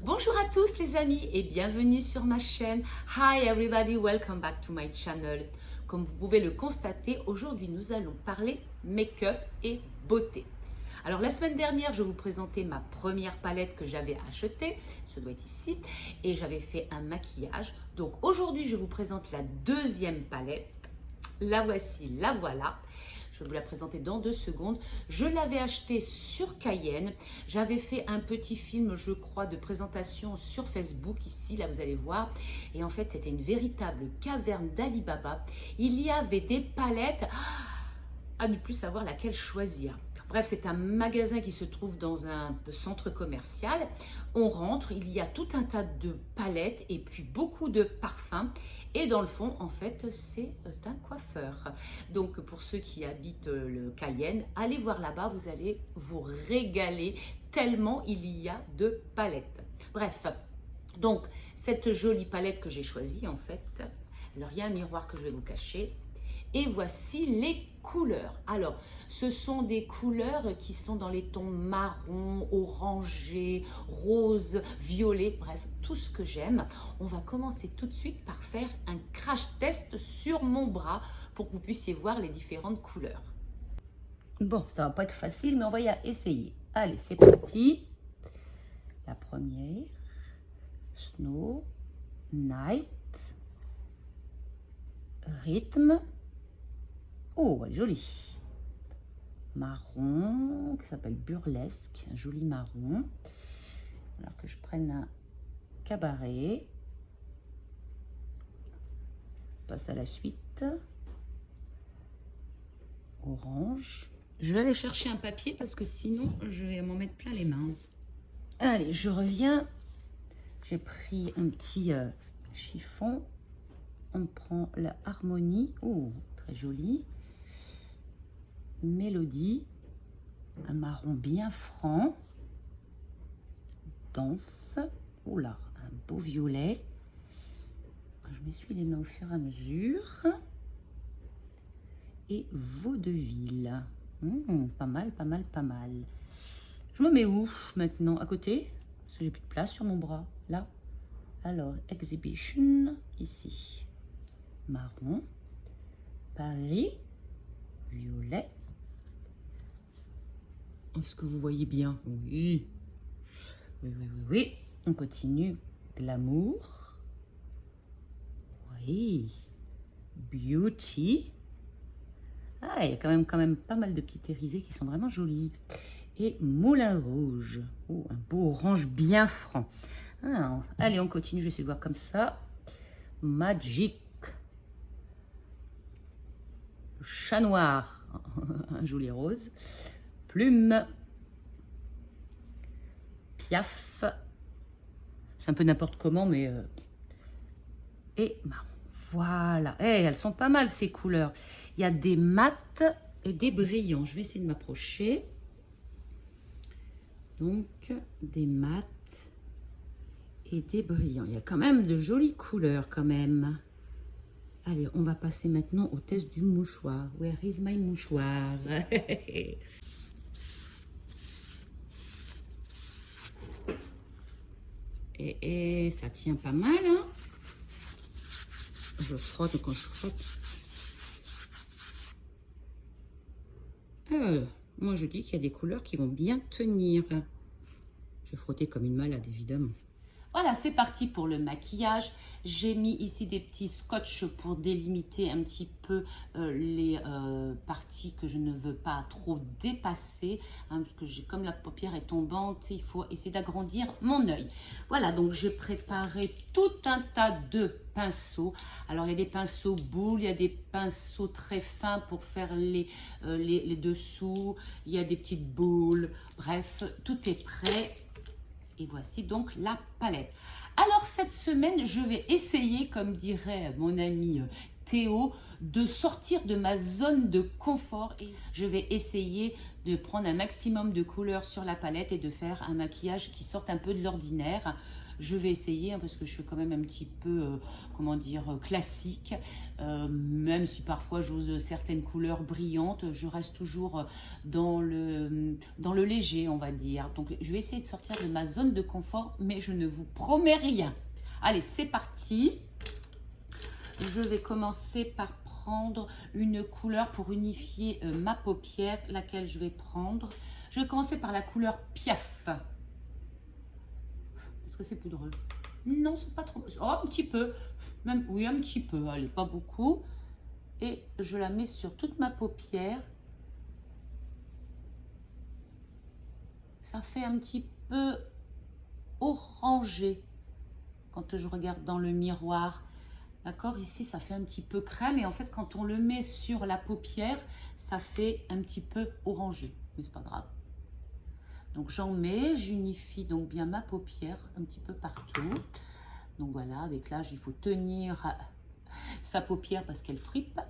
Bonjour à tous les amis et bienvenue sur ma chaîne. Hi everybody, welcome back to my channel. Comme vous pouvez le constater, aujourd'hui nous allons parler make-up et beauté. Alors la semaine dernière, je vous présentais ma première palette que j'avais achetée, ça doit être ici, et j'avais fait un maquillage. Donc aujourd'hui, je vous présente la deuxième palette. La voici, la voilà. Je vais vous la présenter dans 2 secondes. Je l'avais achetée sur Cayenne. J'avais fait un petit film, je crois, de présentation sur Facebook, ici, là vous allez voir. Et en fait, c'était une véritable caverne d'Alibaba. Il y avait des palettes à ne plus savoir laquelle choisir. Bref, c'est un magasin qui se trouve dans un centre commercial. On rentre, il y a tout un tas de palettes et puis beaucoup de parfums. Et dans le fond, en fait, c'est un coiffeur. Donc, pour ceux qui habitent le Cayenne, allez voir là-bas, vous allez vous régaler tellement il y a de palettes. Bref, donc, cette jolie palette que j'ai choisie, en fait, alors il y a un miroir que je vais vous cacher. Et voici les couleurs. Alors, ce sont des couleurs qui sont dans les tons marron, orangé, rose, violet, bref, tout ce que j'aime. On va commencer tout de suite par faire un crash test sur mon bras pour que vous puissiez voir les différentes couleurs. Bon, ça va pas être facile, mais on va y essayer. Allez, c'est parti. La première, Snow, Night, Rythme. Oh, elle est jolie. Marron, qui s'appelle Burlesque, un joli marron. Alors que je prenne un cabaret. On passe à la suite. Orange. Je vais aller chercher un papier parce que sinon, je vais m'en mettre plein les mains. Allez, je reviens. J'ai pris un petit chiffon. On prend la Harmonie. Oh, très jolie. Mélodie, un marron bien franc, dense, oula, un beau violet. Je m'essuie les mains au fur et à mesure. Et vaudeville, pas mal, pas mal, pas mal. Je me mets où maintenant? À côté? Parce que j'ai plus de place sur mon bras, là. Alors, Exhibition, ici. Marron, Paris, violet. Est-ce que vous voyez bien? Oui. Oui, oui, oui, oui. On continue. Glamour. Oui. Beauty. Ah, il y a quand même pas mal de petites irisées qui sont vraiment jolies. Et Moulin Rouge. Oh, un beau orange bien franc. Ah, allez, on continue. Je vais essayer de voir comme ça. Magic. Chat noir. Un joli rose. Plume, Piaf, c'est un peu n'importe comment, mais... Et marron, voilà. Eh, elles sont pas mal ces couleurs. Il y a des mats et des brillants. Je vais essayer de m'approcher. Donc, des mats et des brillants. Il y a quand même de jolies couleurs quand même. Allez, on va passer maintenant au test du mouchoir. Where is my mouchoir? Et ça tient pas mal, hein. Je frotte quand je frotte. Moi, je dis qu'il y a des couleurs qui vont bien tenir. Je vais frotter comme une malade, évidemment. Voilà, c'est parti pour le maquillage. J'ai mis ici des petits scotch pour délimiter un petit peu les parties que je ne veux pas trop dépasser. Hein, parce que comme la paupière est tombante, il faut essayer d'agrandir mon œil. Voilà, donc j'ai préparé tout un tas de pinceaux. Alors, il y a des pinceaux boules, il y a des pinceaux très fins pour faire les dessous. Il y a des petites boules. Bref, tout est prêt. Et voici donc la palette. Alors cette semaine, je vais essayer, comme dirait mon ami Théo de sortir de ma zone de confort et je vais essayer de prendre un maximum de couleurs sur la palette et de faire un maquillage qui sorte un peu de l'ordinaire. Je vais essayer parce que je suis quand même un petit peu, comment dire, classique. Même si parfois j'ose certaines couleurs brillantes, je reste toujours dans le léger, on va dire. Donc je vais essayer de sortir de ma zone de confort, mais je ne vous promets rien. Allez, c'est parti. Je vais commencer par prendre une couleur pour unifier ma paupière, laquelle je vais prendre. Je vais commencer par la couleur Piaf. Est-ce que c'est poudreux? Non, c'est pas trop. Oh, un petit peu. Même, oui, un petit peu. Allez, pas beaucoup. Et je la mets sur toute ma paupière. Ça fait un petit peu orangé quand je regarde dans le miroir. D'accord, ici ça fait un petit peu crème et en fait quand on le met sur la paupière, ça fait un petit peu orangé, mais c'est pas grave. Donc j'en mets, j'unifie donc bien ma paupière un petit peu partout. Donc voilà, avec l'âge il faut tenir sa paupière parce qu'elle fripe,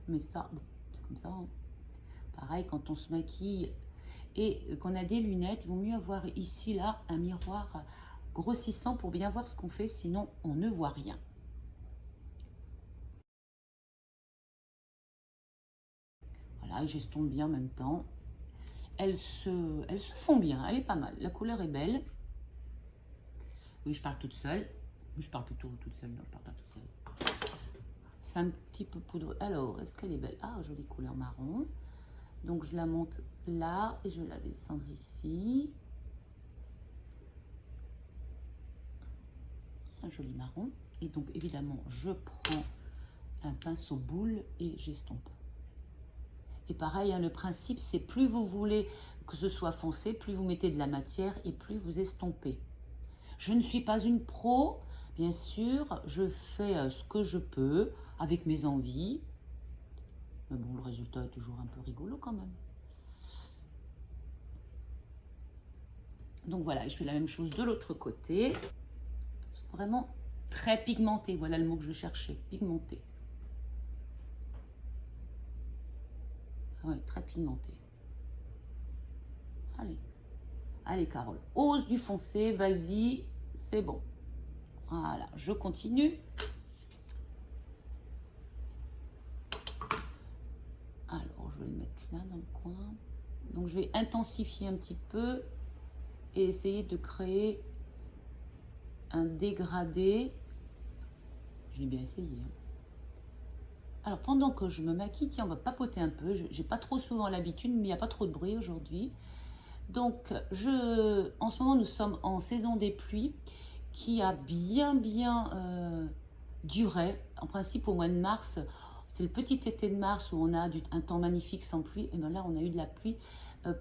mais ça, bon, c'est comme ça. Hein. Pareil quand on se maquille et qu'on a des lunettes, il vaut mieux avoir ici là un miroir grossissant pour bien voir ce qu'on fait, sinon on ne voit rien. Voilà, j'estompe bien en même temps. Elles se font bien, elle est pas mal. La couleur est belle. Oui, je parle toute seule. Je parle plutôt toute seule, non, je parle pas toute seule. C'est un petit peu poudreux. Alors, est-ce qu'elle est belle? Ah, jolie couleur marron. Donc, je la monte là et je vais la descendre ici. Un joli marron. Et donc, évidemment, je prends un pinceau boule et j'estompe. Et pareil, hein, le principe, c'est plus vous voulez que ce soit foncé, plus vous mettez de la matière et plus vous estompez. Je ne suis pas une pro, bien sûr, je fais ce que je peux avec mes envies. Mais bon, le résultat est toujours un peu rigolo quand même. Donc voilà, je fais la même chose de l'autre côté. C'est vraiment très pigmenté, voilà le mot que je cherchais, pigmenté. Oui, très pigmenté. Allez. Allez, Carole. Ose du foncé, vas-y, c'est bon. Voilà, je continue. Alors, je vais le mettre là dans le coin. Donc, je vais intensifier un petit peu et essayer de créer un dégradé. Je l'ai bien essayé. Hein. Alors, pendant que je me maquille, tiens, on va papoter un peu. Je n'ai pas trop souvent l'habitude, mais il n'y a pas trop de bruit aujourd'hui. Donc, en ce moment, nous sommes en saison des pluies qui a bien duré. En principe, au mois de mars, c'est le petit été de mars où on a un temps magnifique sans pluie. Et bien là, on a eu de la pluie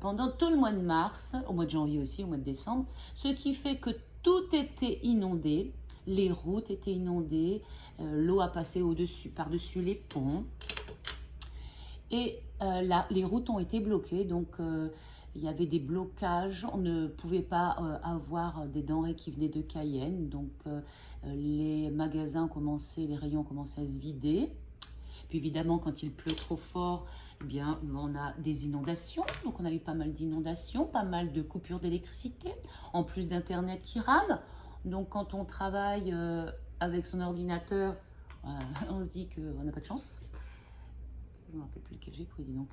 pendant tout le mois de mars, au mois de janvier aussi, au mois de décembre. Ce qui fait que tout était inondé. Les routes étaient inondées, l'eau a passé par-dessus les ponts et les routes ont été bloquées, donc il y avait des blocages, on ne pouvait pas avoir des denrées qui venaient de Cayenne, donc les magasins ont commencé, les rayons ont commencé à se vider. Puis évidemment, quand il pleut trop fort, eh bien, on a des inondations, donc on a eu pas mal d'inondations, pas mal de coupures d'électricité, en plus d'internet qui rame. Donc, quand on travaille avec son ordinateur, on se dit qu'on n'a pas de chance. Je ne me rappelle plus lequel j'ai pris, dis donc.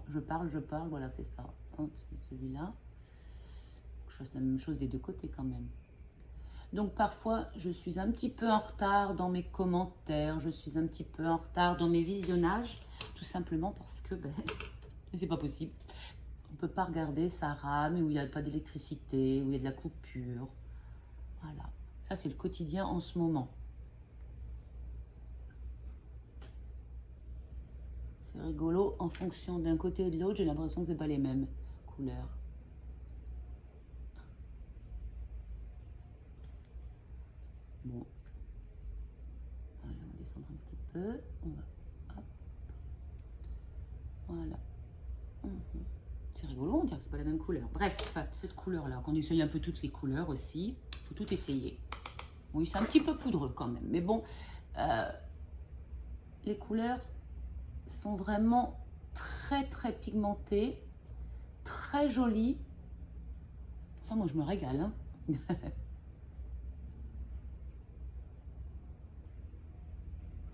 Je parle, voilà, c'est ça. C'est celui-là. Je fasse la même chose des deux côtés quand même. Donc, parfois, je suis un petit peu en retard dans mes commentaires. Je suis un petit peu en retard dans mes visionnages. Tout simplement parce que c'est pas possible. On ne peut pas regarder, ça rame, où il n'y a pas d'électricité, où il y a de la coupure. Voilà, ça c'est le quotidien en ce moment. C'est rigolo, en fonction d'un côté et de l'autre, j'ai l'impression que ce n'est pas les mêmes couleurs. Bon, allez, on va descendre un petit peu. On va, hop. Voilà. C'est rigolo, on dirait que c'est pas la même couleur. Bref, cette couleur-là, qu'on essaye un peu toutes les couleurs aussi. Il faut tout essayer. Oui, c'est un petit peu poudreux quand même. Mais bon, les couleurs sont vraiment très très pigmentées, très jolies. Enfin, moi je me régale, hein.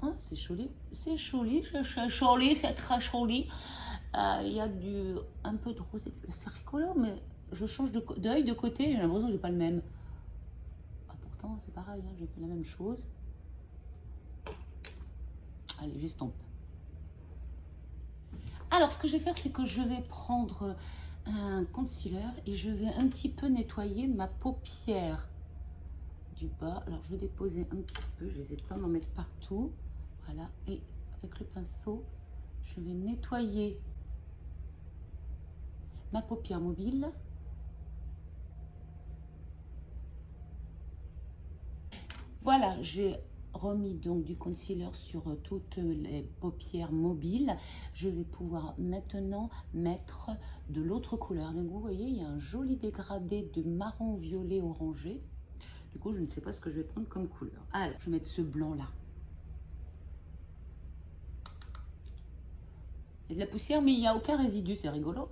Ah, c'est joli, c'est joli, c'est joli, c'est très joli. Il y a un peu de rosé, c'est rigolo, mais je change d'œil de côté, j'ai l'impression que j'ai pas le même. Ah, pourtant c'est pareil, hein, j'ai fait la même chose. Allez, j'estompe. Alors, ce que je vais faire, c'est que je vais prendre un concealer et je vais un petit peu nettoyer ma paupière du bas. Alors, je vais déposer un petit peu, je vais essayer de pas m'en mettre partout. Voilà, et avec le pinceau, je vais nettoyer ma paupière mobile. Voilà, j'ai remis donc du concealer sur toutes les paupières mobiles. Je vais pouvoir maintenant mettre de l'autre couleur. Donc vous voyez, il y a un joli dégradé de marron violet orangé. Du coup, je ne sais pas ce que je vais prendre comme couleur. Alors, je vais mettre ce blanc là. Il y a de la poussière, mais il n'y a aucun résidu, c'est rigolo.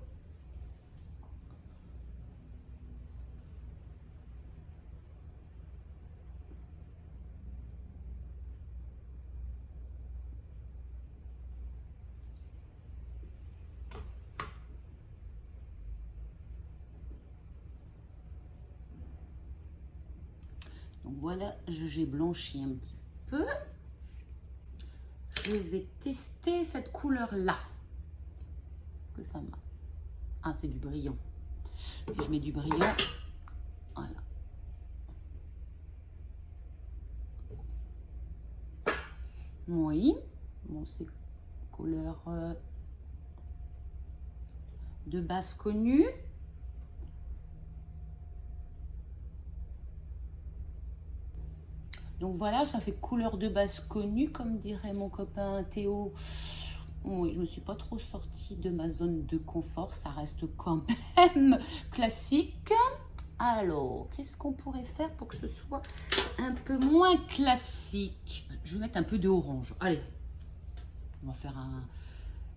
Donc voilà, j'ai blanchi un petit peu. Je vais tester cette couleur-là. Est-ce que ça m'a... Ah, c'est du brillant. Si je mets du brillant, voilà. Oui, bon, c'est couleur de base connue. Donc voilà, ça fait couleur de base connue, comme dirait mon copain Théo. Oui, je ne me suis pas trop sortie de ma zone de confort, ça reste quand même classique. Alors, qu'est-ce qu'on pourrait faire pour que ce soit un peu moins classique? Je vais mettre un peu d'orange. Allez, on va faire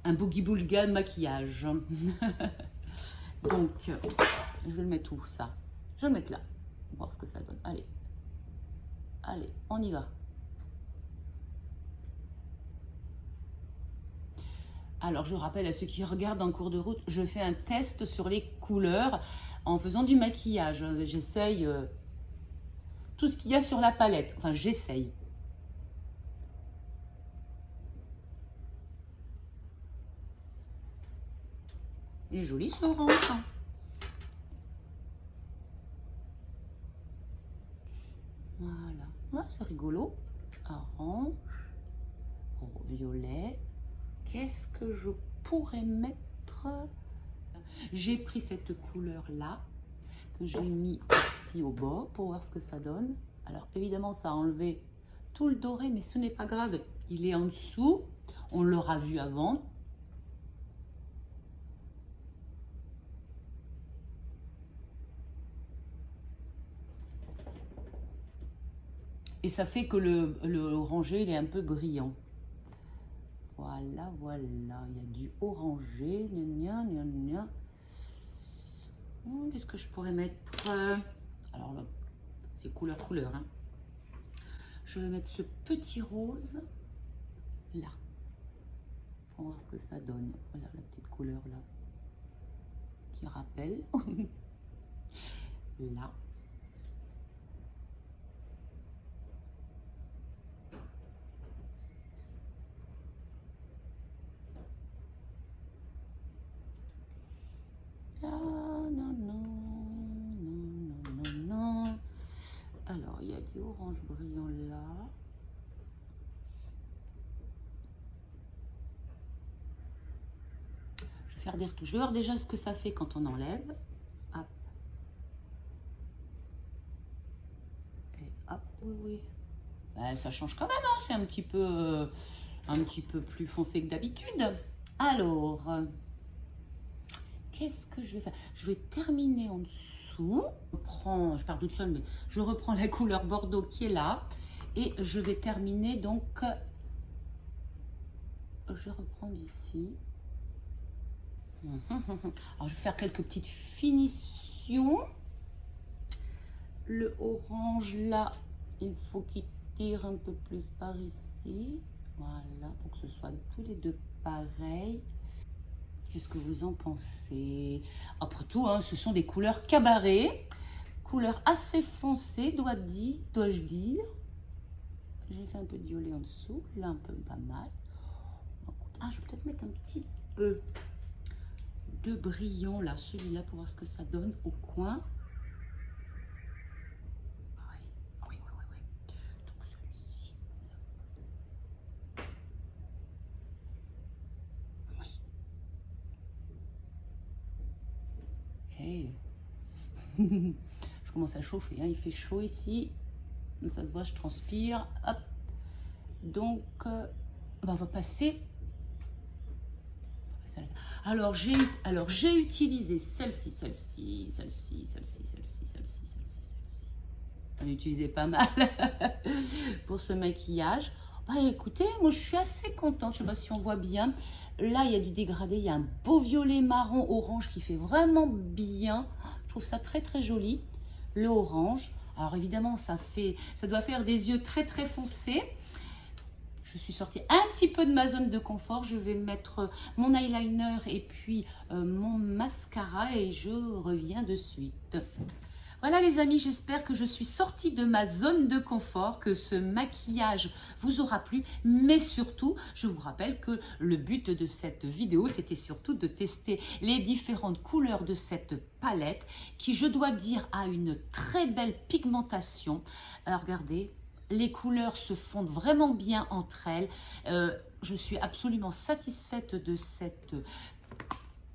un boogie-boulga de maquillage. Donc, je vais le mettre où ça? Je vais le mettre là. On va voir ce que ça donne. Allez. Allez, on y va. Alors, je rappelle à ceux qui regardent en cours de route, je fais un test sur les couleurs en faisant du maquillage. J'essaye tout ce qu'il y a sur la palette. Enfin, j'essaye. Il est joli ce orange. Voilà. Ouais, c'est rigolo. Orange. Violet. Qu'est-ce que je pourrais mettre? J'ai pris cette couleur-là, que j'ai mis ici au bord pour voir ce que ça donne. Alors, évidemment, ça a enlevé tout le doré, mais ce n'est pas grave. Il est en dessous. On l'aura vu avant. Et ça fait que le orangé, il est un peu brillant. Voilà, voilà. Il y a du orangé. Gna, gna, gna, gna. Qu'est-ce que je pourrais mettre? Alors là, c'est couleur. Hein. Je vais mettre ce petit rose là. Pour voir ce que ça donne. Voilà la petite couleur là. Qui rappelle. Là. Ah, non. Alors, il y a du orange brillant là. Je vais faire des retouches. Je vais voir déjà ce que ça fait quand on enlève. Hop. Et hop, oui. Ben, ça change quand même, hein. C'est un petit peu plus foncé que d'habitude. Alors... qu'est-ce que je vais faire? Je vais terminer en dessous. Je pars toute seule, mais je reprends la couleur bordeaux qui est là. Et je vais terminer donc je vais reprendre ici. Alors, je vais faire quelques petites finitions. Le orange, là, il faut qu'il tire un peu plus par ici. Voilà, pour que ce soit tous les deux pareils. Qu'est-ce que vous en pensez? Après tout, hein, ce sont des couleurs cabaret. Couleurs assez foncées, dois-je dire. J'ai fait un peu de violet en dessous. Là, un peu pas mal. Ah, je vais peut-être mettre un petit peu de brillant, là, celui-là, pour voir ce que ça donne au coin. Oui. Donc, celui-ci. Oui. Hey. Je commence à chauffer, hein. Il fait chaud ici. Ça se voit, je transpire. Hop. Donc, on va passer. Alors, j'ai utilisé celle-ci. On utilisait pas mal pour ce maquillage. Bah, écoutez, moi je suis assez contente. Je sais pas si on voit bien. Là, il y a du dégradé. Il y a un beau violet marron orange qui fait vraiment bien. Je trouve ça très très joli. Le orange. Alors évidemment, ça doit faire des yeux très très foncés. Je suis sortie un petit peu de ma zone de confort. Je vais mettre mon eyeliner et puis mon mascara et je reviens de suite. Voilà les amis, j'espère que je suis sortie de ma zone de confort, que ce maquillage vous aura plu. Mais surtout, je vous rappelle que le but de cette vidéo, c'était surtout de tester les différentes couleurs de cette palette qui, je dois dire, a une très belle pigmentation. Alors, regardez. Les couleurs se fondent vraiment bien entre elles. Je suis absolument satisfaite de cette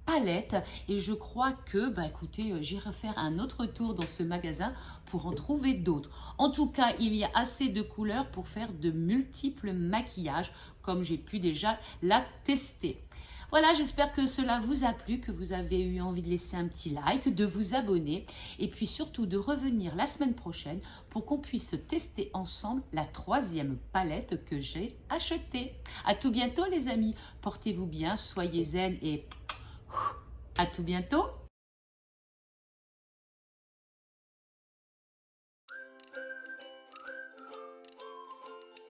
palette et je crois que, bah écoutez, j'irai faire un autre tour dans ce magasin pour en trouver d'autres. En tout cas, il y a assez de couleurs pour faire de multiples maquillages comme j'ai pu déjà la tester. Voilà, j'espère que cela vous a plu, que vous avez eu envie de laisser un petit like, de vous abonner et puis surtout de revenir la semaine prochaine pour qu'on puisse tester ensemble la 3e palette que j'ai achetée. À tout bientôt les amis, portez-vous bien, soyez zen et à tout bientôt.